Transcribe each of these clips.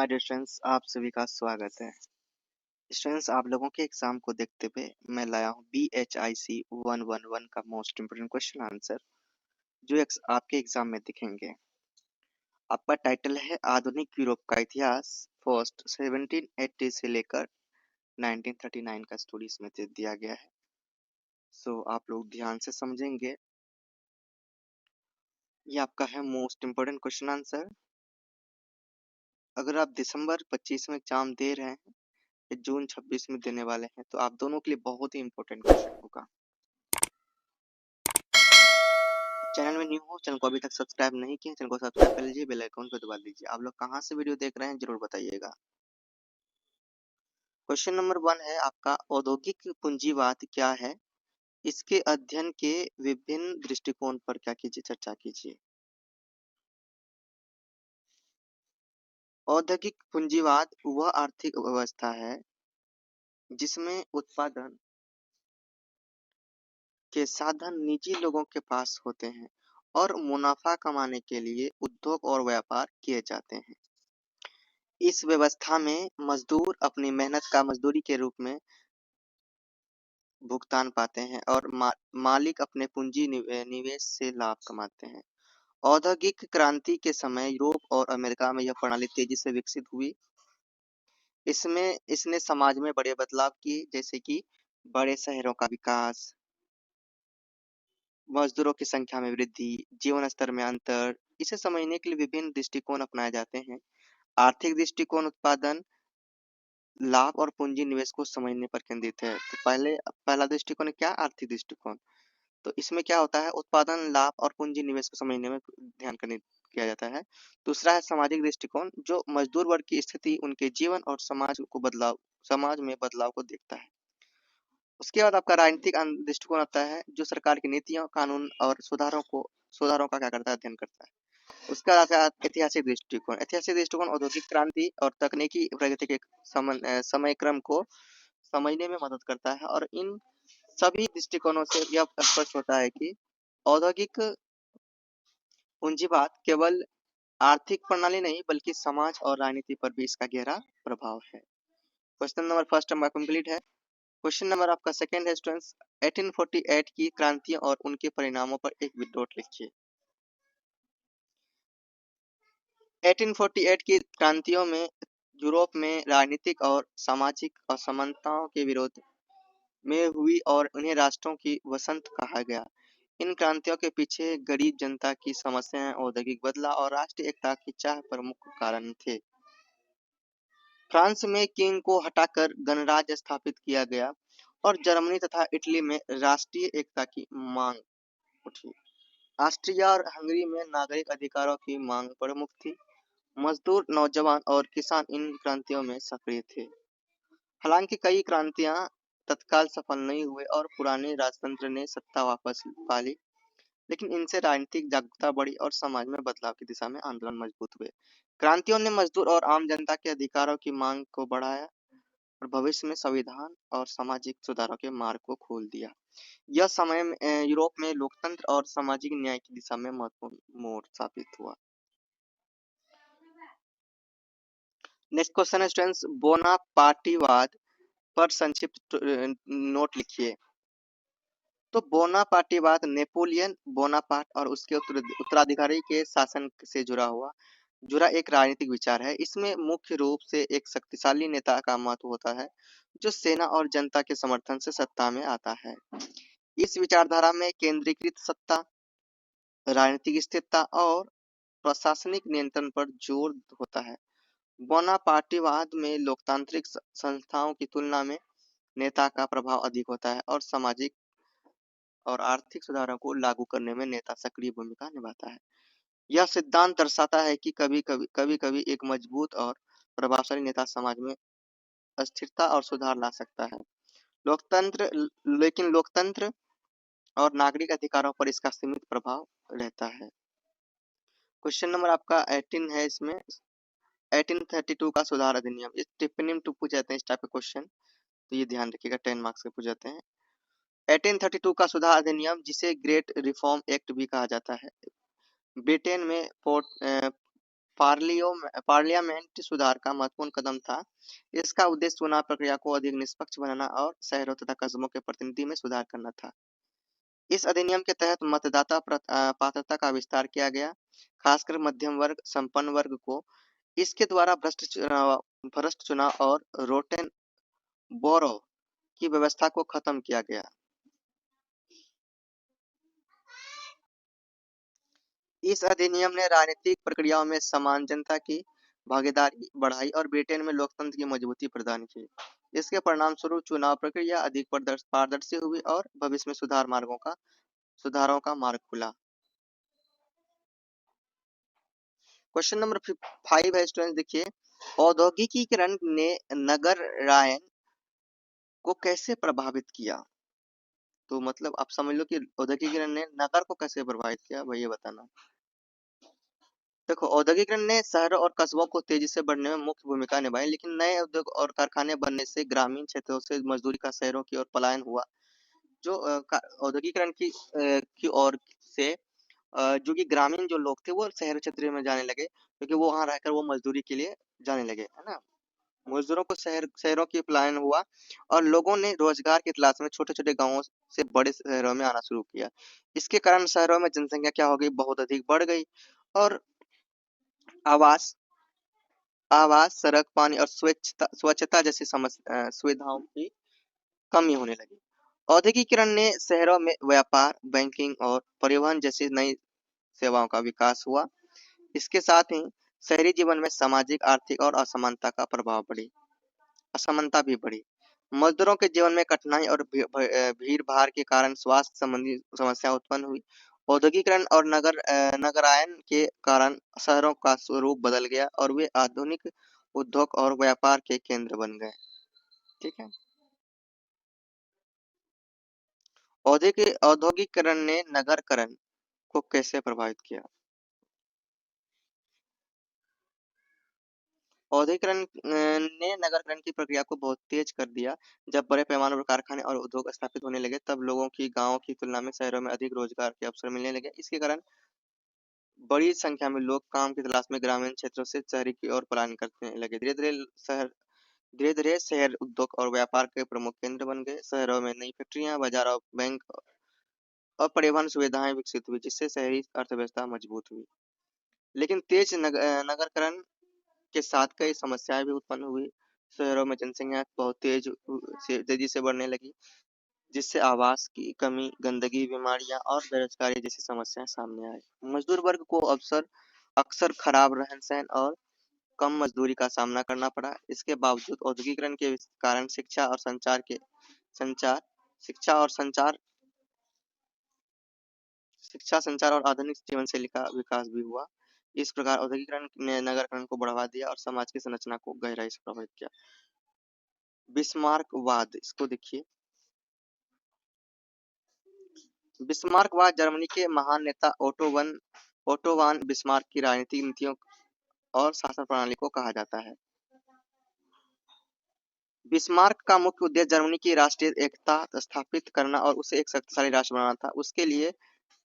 नमस्कार स्टूडेंट्स, आप सभी का स्वागत है। स्टूडेंट्स, आप लोगों के एग्जाम को देखते हुए मैं लाया हूँ BHIC 111 का मोस्ट इम्पोर्टेंट क्वेश्चन आंसर जो आपके एग्जाम में दिखेंगे। आपका टाइटल है आधुनिक यूरोप का इतिहास फर्स्ट 1780 से लेकर 1939 का स्टोरी इसमें दिया गया है। सो आप लोग ध्यान से समझेंगे। ये आपका है मोस्ट इम्पोर्टेंट क्वेश्चन आंसर। अगर आप दिसंबर 25 में एग्जाम दे रहे हैं, जून 26 में देने वाले हैं, तो आप दोनों के लिए बहुत ही इंपॉर्टेंट क्वेश्चन होगा। चैनल में न्यू हो, चैनल को अभी तक सब्सक्राइब नहीं किया, चैनल को सब्सक्राइब कर लीजिए, बेल आइकन को दबा दीजिए। आप लोग कहाँ से वीडियो देख रहे हैं जरूर बताइएगा। क्वेश्चन नंबर 1 है आपका, औद्योगिक पूंजीवाद क्या है, इसके अध्ययन के विभिन्न दृष्टिकोण पर क्या कीजिए, चर्चा कीजिए। औद्योगिक पूंजीवाद वह आर्थिक व्यवस्था है जिसमें उत्पादन के साधन निजी लोगों के पास होते हैं और मुनाफा कमाने के लिए उद्योग और व्यापार किए जाते हैं। इस व्यवस्था में मजदूर अपनी मेहनत का मजदूरी के रूप में भुगतान पाते हैं और मालिक अपने पूंजी निवेश से लाभ कमाते हैं। औद्योगिक क्रांति के समय यूरोप और अमेरिका में यह प्रणाली तेजी से विकसित हुई। इसने समाज में बड़े बदलाव किए, जैसे कि बड़े शहरों का विकास, मजदूरों की संख्या में वृद्धि, जीवन स्तर में अंतर। इसे समझने के लिए विभिन्न दृष्टिकोण अपनाए जाते हैं। आर्थिक दृष्टिकोण उत्पादन, लाभ और पूंजी निवेश को समझने पर केंद्रित है। तो पहला दृष्टिकोण क्या, आर्थिक दृष्टिकोण। तो इसमें क्या होता है, उत्पादन, लाभ और पूंजी निवेश को समझने में ध्यान केंद्रित किया जाता है। दूसरा है सामाजिक दृष्टिकोण, जो मजदूर वर्ग की स्थिति, उनके जीवन और समाज में बदलाव को देखता है। उसके बाद आपका राजनीतिक दृष्टिकोण आता है, जो सरकार की नीतियों, कानून और सुधारों का क्या करता है, अध्ययन करता है। उसका आता है ऐतिहासिक दृष्टिकोण। ऐतिहासिक दृष्टिकोण औद्योगिक क्रांति और तकनीकी प्रगति के समय क्रम को समझने में मदद करता है और इन सभी दृष्टिकोणों से यह स्पष्ट होता है कि औद्योगिक पूंजीवाद केवल आर्थिक प्रणाली नहीं बल्कि समाज और राजनीति पर भी इसका गहरा प्रभाव है। क्वेश्चन नंबर फर्स्ट हमारा कंप्लीट है। क्वेश्चन नंबर आपका सेकंड है स्टूडेंट्स, 1848 की क्रांतियों और उनके परिणामों पर एक विडोट लिखिए। 1848 की क्रांतियों में यूरोप में राजनीतिक और सामाजिक असमानताओं के विरोध में हुई और उन्हें राष्ट्रों की वसंत कहा गया। इन क्रांतियों के पीछे गरीब जनता की समस्याएं, औद्योगिक बदलाव और राष्ट्रीय एकता की चाह प्रमुख कारण थे। फ्रांस में किंग को हटाकर गणराज्य स्थापित किया गया और जर्मनी तथा इटली में राष्ट्रीय एकता की मांग उठी। ऑस्ट्रिया और हंगरी में नागरिक अधिकारों की मांग प्रमुख थी। मजदूर, नौजवान और किसान इन क्रांतियों में सक्रिय थे। हालांकि कई क्रांतियां तत्काल सफल नहीं हुए और पुराने राजतंत्र ने सत्ता वापस पा ली, लेकिन इनसे राजनीतिक जागरूकता बढ़ी और समाज में बदलाव की दिशा में आंदोलन मजबूत हुए। क्रांतियों ने मजदूर और आम जनता के अधिकारों की मांग को बढ़ाया और भविष्य में संविधान और सामाजिक सुधारों के मार्ग को खोल दिया। यह समय में यूरोप में लोकतंत्र और सामाजिक न्याय की दिशा में महत्वपूर्ण मोड़ साबित हुआ। नेक्स्ट क्वेश्चन है स्टूडेंट्स, बोनापार्टीवाद पर संक्षिप्त नोट लिखिए। तो बोनापार्टीवाद नेपोलियन बोनापार्ट और उसके उत्तराधिकारी के शासन से जुड़ा एक राजनीतिक विचार है। इसमें मुख्य रूप से एक शक्तिशाली नेता का महत्व होता है जो सेना और जनता के समर्थन से सत्ता में आता है। इस विचारधारा में केंद्रीकृत सत्ता, राजनीतिक स्थिरता और प्रशासनिक नियंत्रण पर जोर होता है। बोनापार्टीवाद में लोकतांत्रिक संस्थाओं की तुलना में नेता का प्रभाव अधिक होता है और सामाजिक और आर्थिक सुधारों को लागू करने में नेता सक्रिय भूमिका निभाता है। यह सिद्धांत दर्शाता है कि कभी-कभी एक मजबूत और प्रभावशाली नेता समाज में स्थिरता और सुधार ला सकता है। लेकिन लोकतंत्र और नागरिक अधिकारों पर इसका सीमित प्रभाव रहता है। क्वेश्चन नंबर आपका 18 है। इसमें 1832 का सुधार अधिनियम, इस टिप्पणी में पूछे जाते हैं इस टाइप के क्वेश्चन, तो ये ध्यान रखिएगा, 10 मार्क्स के पूछे जाते हैं। 1832 का सुधार अधिनियम, जिसे ग्रेट रिफॉर्म एक्ट भी कहा जाता है, ब्रिटेन में पार्लियामेंट सुधार का महत्वपूर्ण कदम था। इसका उद्देश्य चुनाव प्रक्रिया को अधिक निष्पक्ष बनाना और शहरों तथा कस्बों के प्रतिनिधि में सुधार करना था। इस अधिनियम के तहत मतदाता पात्रता का विस्तार किया गया, खासकर मध्यम वर्ग, संपन्न वर्ग को। इसके द्वारा भ्रष्ट चुनाव और रोटेन बोरो की व्यवस्था को खत्म किया गया। इस अधिनियम ने राजनीतिक प्रक्रियाओं में समान जनता की भागीदारी बढ़ाई और ब्रिटेन में लोकतंत्र की मजबूती प्रदान की। इसके परिणामस्वरूप चुनाव प्रक्रिया अधिक पारदर्शी हुई और भविष्य में सुधारों का मार्ग खुला। क्वेश्चन नंबर 5 है स्टूडेंट, देखिए, औद्योगिकीकरण ने नगरायन को कैसे प्रभावित किया? तो मतलब आप समझ लो कि औद्योगिकीकरण ने नगर को कैसे प्रभावित किया, वही ये बताना। देखो, औद्योगिकरण ने शहरों और कस्बों को तेजी से बढ़ने में मुख्य भूमिका निभाई, लेकिन नए उद्योग और कारखाने बनने से ग्रामीण क्षेत्रों से मजदूरी का शहरों की ओर पलायन हुआ। जो औद्योगिकरण की ओर से जो कि ग्रामीण जो लोग थे वो शहर क्षेत्र में जाने लगे, क्योंकि वो वहां रहकर वो मजदूरी के लिए जाने लगे, है ना। मजदूरों को शहरों की पलायन हुआ और लोगों ने रोजगार की तलाश में छोटे छोटे गांवों से बड़े शहरों में आना शुरू किया। इसके कारण शहरों में जनसंख्या क्या हो गई, बहुत अधिक बढ़ गई और आवास आवास, सड़क, पानी और स्वच्छता जैसी सुविधाओं की कमी होने लगी। औद्योगिकरण ने शहरों में व्यापार, बैंकिंग और परिवहन जैसी नई सेवाओं का विकास हुआ। इसके साथ ही शहरी जीवन में सामाजिक, आर्थिक और असमानता भी बढ़ी। मजदूरों के जीवन में कठिनाई और भीड़ भाड़ के कारण स्वास्थ्य संबंधी समस्या उत्पन्न हुई। औद्योगिकरण और नगरायन के कारण शहरों का स्वरूप बदल गया और वे आधुनिक उद्योग और व्यापार के केंद्र बन गए। ठीक है। औद्योगिकरण ने नगरकरण को कैसे प्रभावित किया? औद्योगिकरण ने नगरकरण की प्रक्रिया को बहुत तेज कर दिया। जब बड़े पैमाने पर कारखाने और उद्योग स्थापित होने लगे, तब लोगों की गांवों की तुलना में शहरों में अधिक रोजगार के अवसर मिलने लगे। इसके कारण बड़ी संख्या में लोग काम की तलाश में ग्रामीण क्षेत्रों से शहरी की ओर पलायन करने लगे। धीरे धीरे शहर उद्योग और व्यापार के प्रमुख केंद्र बन गए। शहरों में नई फैक्ट्रियां, बाजार और बैंक और परिवहन सुविधाएं विकसित हुई, जिससे शहरी अर्थव्यवस्था मजबूत हुई। लेकिन तेज नगरकरण के साथ कई समस्याएं भी उत्पन्न हुई। शहरों में जनसंख्या बहुत तेजी से बढ़ने लगी, जिससे आवास की कमी, गंदगी, बीमारियां और बेरोजगारी जैसी समस्याएं सामने आई। मजदूर वर्ग को अक्सर खराब रहन-सहन और कम मजदूरी का सामना करना पड़ा। इसके बावजूद औद्योगिकरण के कारण संचार शिक्षा, संचार और आधुनिक जीवन शैली का विकास भी हुआ। इस प्रकार औद्योगिकरण ने नगरकरण को बढ़ावा दिया और समाज की संरचना को गहराई से प्रभावित किया। बिस्मार्कवाद, इसको देखिए। बिस्मार्कवाद जर्मनी के महान नेता ओटो वान बिस्मार्क की राजनीतिक नीतियों और शासन प्रणाली को कहा जाता है। बिस्मार्क का मुख्य उद्देश्य जर्मनी की राष्ट्रीय एकता स्थापित करना और उसे एक शक्तिशाली राष्ट्र बनाना था।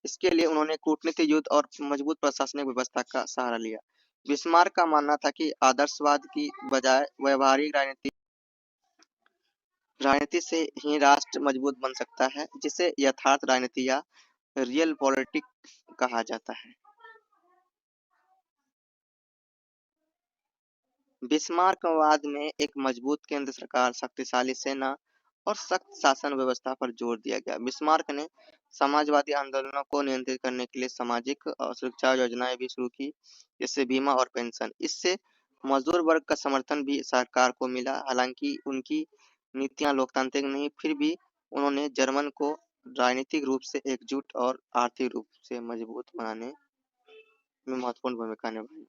इसके लिए उन्होंने कूटनीतिक, युद्ध और मजबूत प्रशासनिक व्यवस्था का सहारा लिया। बिस्मार्क का मानना था कि आदर्शवाद की बजाय व्यवहारिक राजनीति से ही राष्ट्र मजबूत बन सकता है, जिसे यथार्थ राजनीति या रियल पॉलिटिक्स कहा जाता है। बिस्मार्कवाद में एक मजबूत केंद्र सरकार, शक्तिशाली सेना और सख्त शासन व्यवस्था पर जोर दिया गया। बिस्मार्क ने समाजवादी आंदोलनों को नियंत्रित करने के लिए सामाजिक और सुरक्षा योजनाएं भी शुरू की, जैसे बीमा और पेंशन। इससे मजदूर वर्ग का समर्थन भी सरकार को मिला। हालांकि उनकी नीतियां लोकतांत्रिक नहीं, फिर भी उन्होंने जर्मन को राजनीतिक रूप से एकजुट और आर्थिक रूप से मजबूत बनाने में महत्वपूर्ण भूमिका निभाई।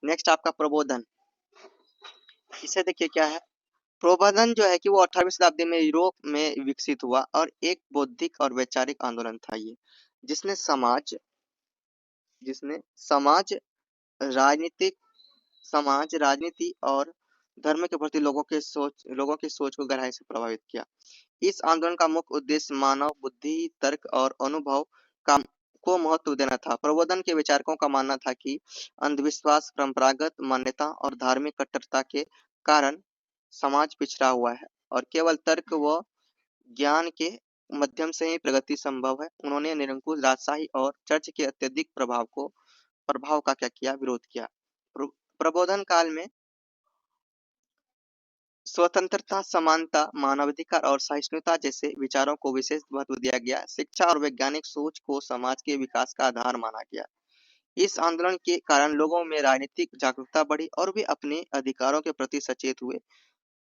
नेक्स्ट आपका प्रबोधन। इसे देखिए क्या है। प्रबोधन जो है कि वो 18वीं शताब्दी में यूरोप में विकसित हुआ और एक बौद्धिक और वैचारिक आंदोलन था ये, जिसने समाज राजनीतिक राजनीति और धर्म के प्रति लोगों की सोच को गहराई से प्रभावित किया। इस आंदोलन का मुख्य उद्देश्य मानव बुद्धि, तर्क और अनुभव का को महत्व देना था। प्रबोधन के विचारकों का मानना था कि अंधविश्वास, परंपरागत मान्यता और धार्मिक कट्टरता के कारण समाज पिछड़ा हुआ है और केवल तर्क व ज्ञान के माध्यम से ही प्रगति संभव है। उन्होंने निरंकुश राजशाही और चर्च के अत्यधिक प्रभाव का क्या किया, विरोध किया। प्रबोधन काल में स्वतंत्रता, समानता, मानवाधिकार और सहिष्णुता जैसे विचारों को विशेष महत्व दिया गया। शिक्षा और वैज्ञानिक सोच को समाज के विकास का आधार माना गया। इस आंदोलन के कारण लोगों में राजनीतिक जागरूकता बढ़ी और वे अपने अधिकारों के प्रति सचेत हुए।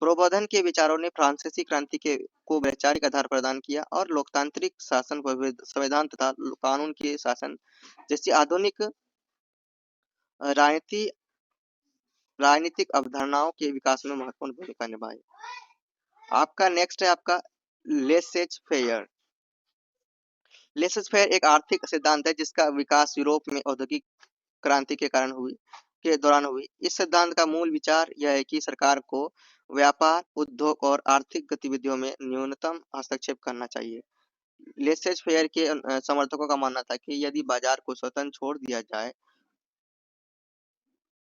प्रबोधन के विचारों ने फ्रांसीसी क्रांति के को वैचारिक आधार प्रदान किया और लोकतांत्रिक शासन, संविधान तथा कानून के शासन जैसी आधुनिक राजनीति राजनीतिक अवधारणाओं के विकास में महत्वपूर्ण भूमिका निभाई। आपका नेक्स्ट है आपका लेसेज फेयर। लेसेज फेयर एक आर्थिक सिद्धांत है जिसका विकास यूरोप में औद्योगिक क्रांति के दौरान हुई। इस सिद्धांत का मूल विचार यह है कि सरकार को व्यापार, उद्योग और आर्थिक गतिविधियों में न्यूनतम हस्तक्षेप करना चाहिए। लेसेज फेयर के समर्थकों का मानना था कि यदि बाजार को स्वतंत्र छोड़ दिया जाए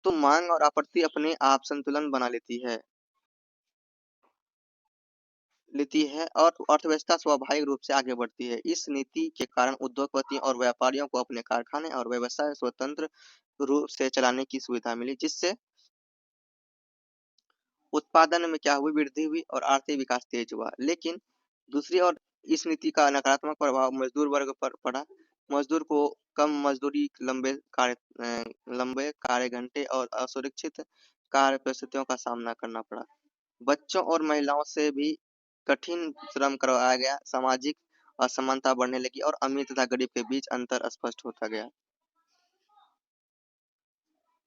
तो मांग और आपूर्ति अपने आप संतुलन बना लेती है और अर्थव्यवस्था स्वाभाविक रूप से आगे बढ़ती है। इस नीति के कारण उद्योगपतियों और व्यापारियों को अपने कारखाने और व्यवसाय स्वतंत्र रूप से चलाने की सुविधा मिली, जिससे उत्पादन में क्या हुई, वृद्धि हुई और आर्थिक विकास तेज हुआ। लेकिन दूसरी ओर इस नीति का नकारात्मक प्रभाव मजदूर वर्ग पर पड़ा। मजदूर को कम मजदूरी, लंबे कार्य घंटे और असुरक्षित कार्य परिस्थितियों का सामना करना पड़ा। बच्चों और महिलाओं से भी कठिन श्रम करवाया गया। सामाजिक असमानता बढ़ने लगी और अमीर तथा गरीब के बीच अंतर स्पष्ट होता गया।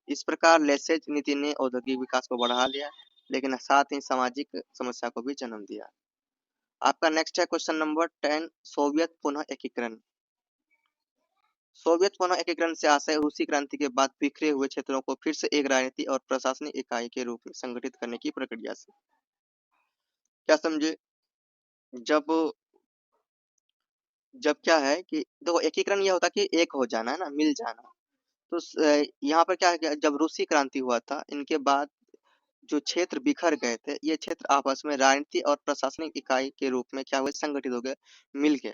इस प्रकार लेसेज नीति ने औद्योगिक विकास को बढ़ा लिया, लेकिन साथ ही सामाजिक समस्या को भी जन्म दिया। आपका नेक्स्ट है क्वेश्चन नंबर 10, सोवियत पुनः एकीकरण। सोवियत पुनः एकीकरण से आशय रूसी क्रांति के बाद बिखरे हुए क्षेत्रों को फिर से एक राजनीति और प्रशासनिक इकाई के रूप में संगठित करने की प्रक्रिया से। क्या समझे? जब जब क्या है कि देखो, एकीकरण यह होता है कि एक हो जाना है ना, मिल जाना। तो यहाँ पर क्या है कि जब रूसी क्रांति हुआ था, इनके बाद जो क्षेत्र बिखर गए थे, ये क्षेत्र आपस में राजनीति और प्रशासनिक इकाई के रूप में क्या हुए, संगठित हो गए, मिल गए।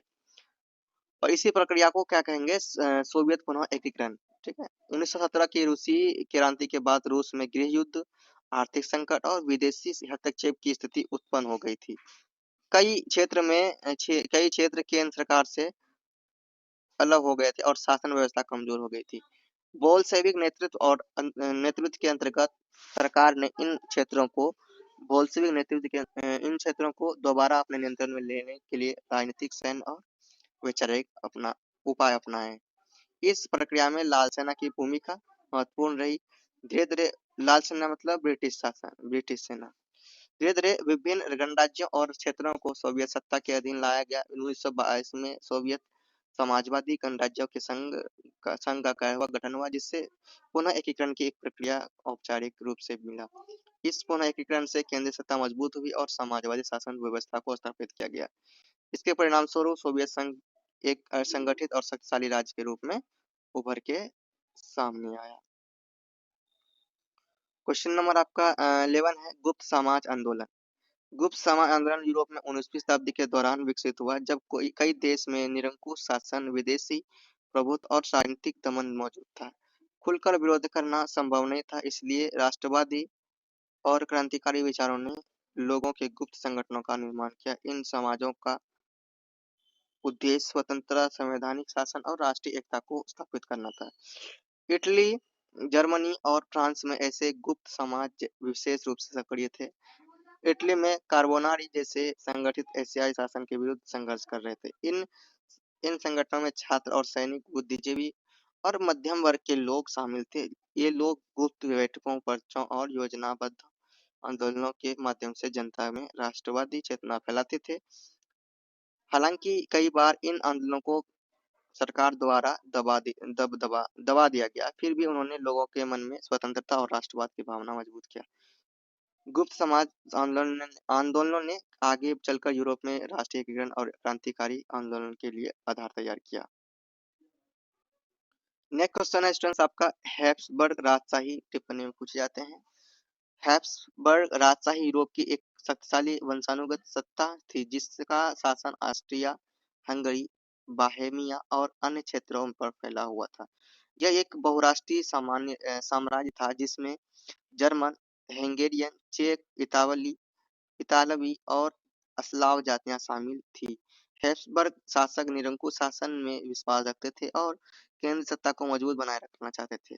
और इसी प्रक्रिया को क्या कहेंगे, सोवियत पुनः एकीकरण। ठीक है। 1917 की रूसी क्रांति के बाद रूस में गृह युद्ध, आर्थिक संकट और विदेशी हस्तक्षेप की स्थिति उत्पन्न हो गई थी। कई क्षेत्र केंद्र सरकार से अलग हो गए थे और शासन व्यवस्था कमजोर हो गई थी। बोल्शेविक नेतृत्व के अंतर्गत सरकार ने इन क्षेत्रों को दोबारा अपने नियंत्रण में लेने के लिए राजनीतिक, सैन्य और वैचारिक उपाय अपनाए। इस प्रक्रिया में लाल सेना की भूमिका महत्वपूर्ण रही। धीरे धीरे लाल सेना मतलब ब्रिटिश सेना। धीरे धीरे विभिन्न गणराज्यों और क्षेत्रों को सोवियत सत्ता के अधीन लाया गया। 1922 में सोवियत समाजवादी गणराज्यों के संघ का गठन हुआ, जिससे पुनः एकीकरण की एक प्रक्रिया औपचारिक रूप से मिला। इस पुनः एकीकरण से केंद्रीय सत्ता मजबूत हुई और समाजवादी शासन व्यवस्था को स्थापित किया गया। इसके परिणाम स्वरूप सोवियत संघ एक संगठित और शक्तिशाली राज्य के रूप में उभर के सामने आया। क्वेश्चन नंबर आपका 11 है, गुप्त समाज आंदोलन। गुप्त समाज आंदोलन यूरोप में 19वीं शताब्दी के दौरान विकसित हुआ, जब कई देश में निरंकुश शासन, विदेशी प्रभुत्व और राजनीतिक दमन मौजूद था। खुलकर विरोध करना संभव नहीं था, इसलिए राष्ट्रवादी और क्रांतिकारी विचारों ने लोगों के गुप्त संगठनों का निर्माण किया। इन समाजों का उद्देश्य स्वतंत्रता, संवैधानिक शासन और राष्ट्रीय एकता को स्थापित करना था। इटली, जर्मनी और फ्रांस में ऐसे गुप्त समाज विशेष रूप से सक्रिय थे। इटली में कार्बोनारी जैसे संगठित एशियाई शासन के विरुद्ध संघर्ष कर रहे थे। इन संगठनों में छात्र और सैनिक, बुद्धिजीवी और मध्यम वर्ग के लोग शामिल थे। ये लोग गुप्त बैठकों, पर्चों और योजनाबद्ध आंदोलनों के माध्यम से जनता में राष्ट्रवादी चेतना फैलाते थे। हालांकि कई बार इन आंदोलनों को सरकार द्वारा दबा दिया गया, फिर भी उन्होंने लोगों के मन में स्वतंत्रता और राष्ट्रवाद की भावना मजबूत किया। गुप्त समाज आंदोलनों ने आगे चलकर यूरोप में राष्ट्रीय एकीकरण और क्रांतिकारी आंदोलन के लिए आधार तैयार किया। नेक्स्ट क्वेश्चन है स्टूडेंट्स आपका, हैब्सबर्ग राजशाही टिप्पणी में पूछे जाते हैं। हैब्सबर्ग राजशाही यूरोप की एक शक्तिशाली वंशानुगत सत्ता थी जिसका शासन ऑस्ट्रिया, हंगरी, बोहेमिया और अन्य क्षेत्रों पर फैला हुआ था। यह एक बहुराष्ट्रीय साम्राज्य था जिसमें जर्मन, हंगेरियन, चेक, इतालवी और स्लाव जातियां शामिल थी। हैब्सबर्ग शासक निरंकुश शासन में विश्वास रखते थे और केंद्र सत्ता को मजबूत बनाए रखना चाहते थे।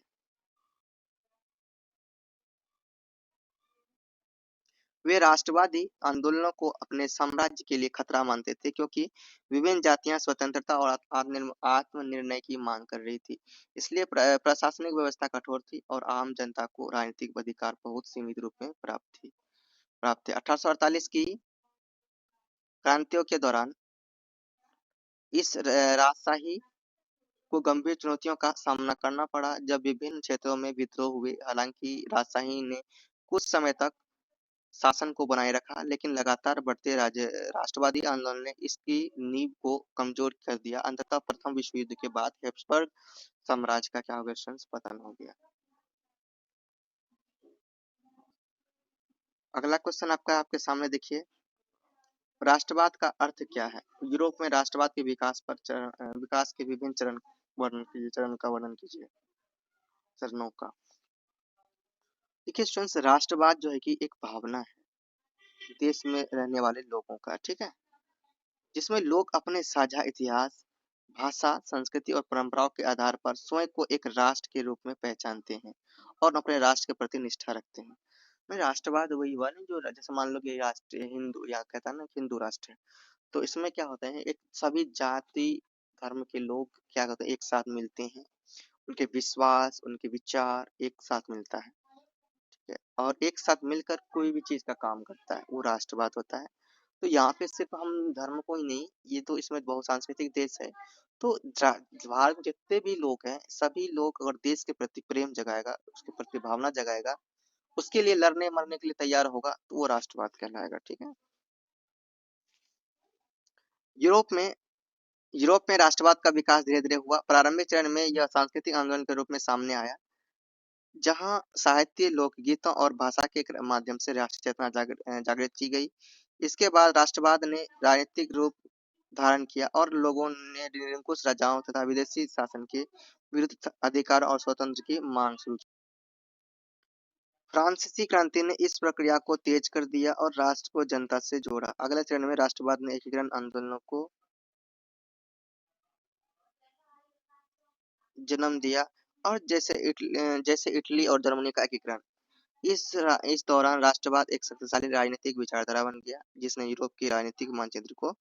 वे राष्ट्रवादी आंदोलनों को अपने साम्राज्य के लिए खतरा मानते थे क्योंकि विभिन्न जातियां स्वतंत्रता और आत्मनिर्णय की मांग कर रही थी। इसलिए प्रशासनिक व्यवस्था कठोर थी और आम जनता को राजनीतिक अधिकार बहुत सीमित रूप में प्राप्त थे। 1848 की क्रांतियों के दौरान इस राजशाही को गंभीर चुनौतियों का सामना करना पड़ा जब विभिन्न क्षेत्रों में विद्रोह हुए। हालांकि राजशाही ने कुछ समय तक शासन को बनाए रखा, लेकिन लगातार बढ़ते राष्ट्रवादी आंदोलन ने इसकी नींव को कमजोर कर दिया। अंततः प्रथम विश्व युद्ध के बाद हैब्सबर्ग साम्राज्य का क्या हो गया स्टूडेंट्स? पतन हो गया। अगला क्वेश्चन आपका आपके सामने देखिए, राष्ट्रवाद का अर्थ क्या है? यूरोप में राष्ट्रवाद के विकास के विभिन्न चरण का वर्णन कीजिए, चरणों का। देखिए स्टूडेंट्स, राष्ट्रवाद जो है कि एक भावना है देश में रहने वाले लोगों का, ठीक है, जिसमें लोग अपने साझा इतिहास, भाषा, संस्कृति और परंपराओं के आधार पर स्वयं को एक राष्ट्र के रूप में पहचानते हैं और अपने राष्ट्र के प्रति निष्ठा रखते हैं। मैं राष्ट्रवाद वही हुआ ना, जो जैसे मान लो कि राष्ट्र हिंदू या कहता है ना हिंदू राष्ट्र है, तो इसमें क्या होता है, एक सभी जाति धर्म के लोग क्या करते हैं, एक साथ मिलते हैं, उनके विश्वास, उनके विचार एक साथ मिलता है, ठीक है, और एक साथ मिलकर कोई भी चीज का काम करता है, वो राष्ट्रवाद होता है। तो यहाँ पे सिर्फ हम धर्म को ही नहीं, ये तो इसमें बहुसांस्कृतिक देश है, तो भारत में जितने भी लोग हैं, सभी लोग अगर देश के प्रति प्रेम जगाएगा, उसके प्रति भावना जगाएगा, उसके लिए लड़ने मरने के लिए तैयार होगा, तो वो राष्ट्रवाद कहलाएगा, ठीक है। यूरोप में यूरोप में राष्ट्रवाद का विकास धीरे धीरे हुआ। प्रारंभिक चरण में यह सांस्कृतिक आंदोलन के रूप में सामने आया, जहां साहित्य, लोकगीतों और भाषा के माध्यम से राष्ट्रीय चेतना जागृत की गई। इसके बाद राष्ट्रवाद ने राजनीतिक रूप धारण किया और लोगों ने निरंकुश राजाओं तथा विदेशी शासन के विरुद्ध अधिकार और स्वतंत्र की मांग शुरू की। फ्रांसीसी क्रांति ने इस प्रक्रिया को तेज कर दिया और राष्ट्र को जनता से जोड़ा। अगले चरण में राष्ट्रवाद ने एकीकरण आंदोलनों को जन्म दिया, और जैसे इटली और जर्मनी का एकीकरण। इस दौरान राष्ट्रवाद एक शक्तिशाली राजनीतिक विचारधारा बन गया जिसने यूरोप की राजनीतिक मानचित्र को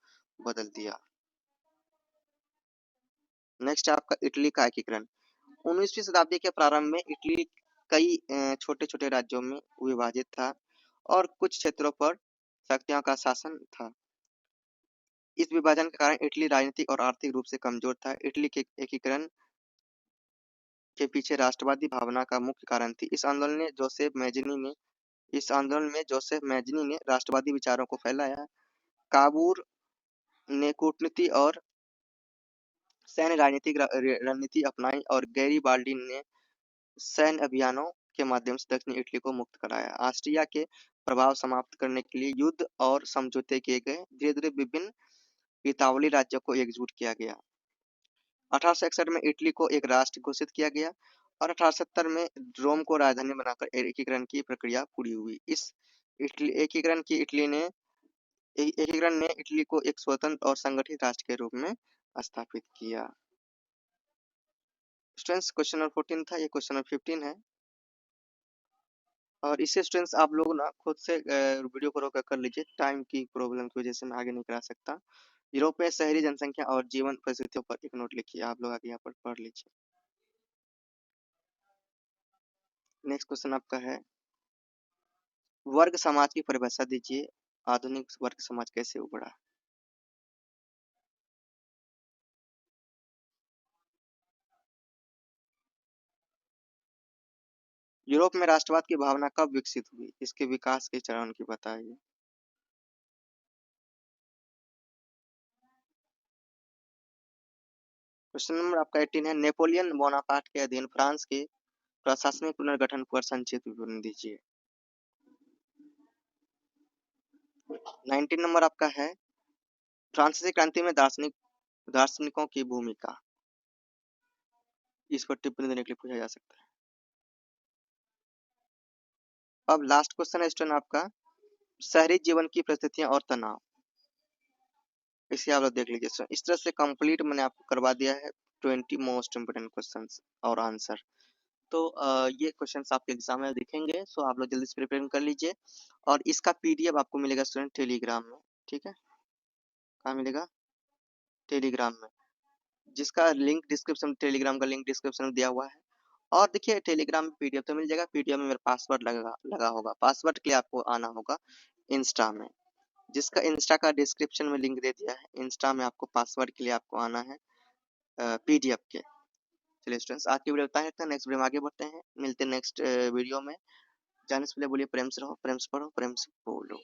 बदल दिया। नेक्स्ट आपका इटली का एकीकरण। 19वीं शताब्दी के प्रारंभ में इटली कई छोटे छोटे राज्यों में विभाजित था और कुछ क्षेत्रों पर शक्तियों का शासन था। इस विभाजन के कारण इटली राजनीतिक और आर्थिक रूप से कमजोर था। इटली के एकीकरण के पीछे राष्ट्रवादी भावना का मुख्य कारण थी। इस आंदोलन में जोसेफ मैजनी ने राष्ट्रवादी विचारों को फैलाया। काबूर ने कूटनीति और सैन्य रणनीति अपनाई और गैरीबाल्डी ने सैन्य अभियानों के माध्यम से दक्षिणी इटली को मुक्त कराया। ऑस्ट्रिया के प्रभाव समाप्त करने के लिए युद्ध और समझौते किए गए। धीरे धीरे विभिन्न इतावली राज्यों को एकजुट किया गया। 1861 में इटली को एक राष्ट्र घोषित किया गया और 1870 में रोम को राजधानी बनाकर एकीकरण की प्रक्रिया पूरी हुई। इस एकीकरण ने इटली को एक स्वतंत्र और संगठित राष्ट्र के रूप में स्थापित किया। स्टूडेंट्स, क्वेश्चन नंबर 14 था, ये क्वेश्चन नंबर 15 है, और इसे स्टूडेंट्स आप लोग ना खुद से वीडियो को रोक कर लीजिए, टाइम की प्रॉब्लम की वजह से मैं आगे नहीं करा सकता। यूरोप में शहरी जनसंख्या और जीवन परिस्थितियों पर एक नोट लिखिए, आप लोग आगे यहाँ पर पढ़ लीजिए। नेक्स्ट क्वेश्चन आपका है, वर्ग समाज की परिभाषा दीजिए, आधुनिक वर्ग समाज कैसे उभरा? यूरोप में राष्ट्रवाद की भावना कब विकसित हुई? इसके विकास के चरण की बताइए। क्वेश्चन नंबर आपका 18 है, नेपोलियन बोनापार्ट के अधीन फ्रांस के प्रशासनिक पुनर्गठन पर संक्षिप्त विवरण दीजिए। 19 नंबर आपका है, फ्रांसीसी क्रांति में दार्शनिकों की भूमिका। इस पर टिप्पणी देने के लिए पूछा जा सकता है। अब लास्ट क्वेश्चन है स्टूडेंट आपका, शहरी जीवन की परिस्थितियां और तनाव। इसे आप लोग देख लीजिए। इस तरह से कंप्लीट मैंने आपको करवा दिया है 20 मोस्ट इम्पोर्टेंट क्वेश्चंस और आंसर। तो ये क्वेश्चंस आपके एग्जाम में दिखेंगे, सो आप लोग जल्दी से प्रिपेयर कर लीजिए। और इसका पीडीएफ आपको मिलेगा स्टूडेंट टेलीग्राम में, ठीक है। कहाँ मिलेगा? टेलीग्राम में, जिसका लिंक डिस्क्रिप्शन, टेलीग्राम का लिंक डिस्क्रिप्शन में दिया हुआ है। और देखिए टेलीग्राम में पीडीएफ तो मिल जाएगा, पीडीएफ में मेरा पासवर्ड लगा होगा। पासवर्ड के लिए आपको आना होगा इंस्टा में, जिसका इंस्टा का डिस्क्रिप्शन में लिंक दे दिया है। इंस्टा में आपको पासवर्ड के लिए आपको आना है पीडीएफ के। चलिए स्टूडेंट्स, आज की वीडियो बताया था, नेक्स्ट वीडियो में आगे बढ़ते हैं, मिलते हैं नेक्स्ट वीडियो में। जाने से पहले बोलिए प्रेम से रहो, प्रेम से पढ़ो, प्रेम से बोलो।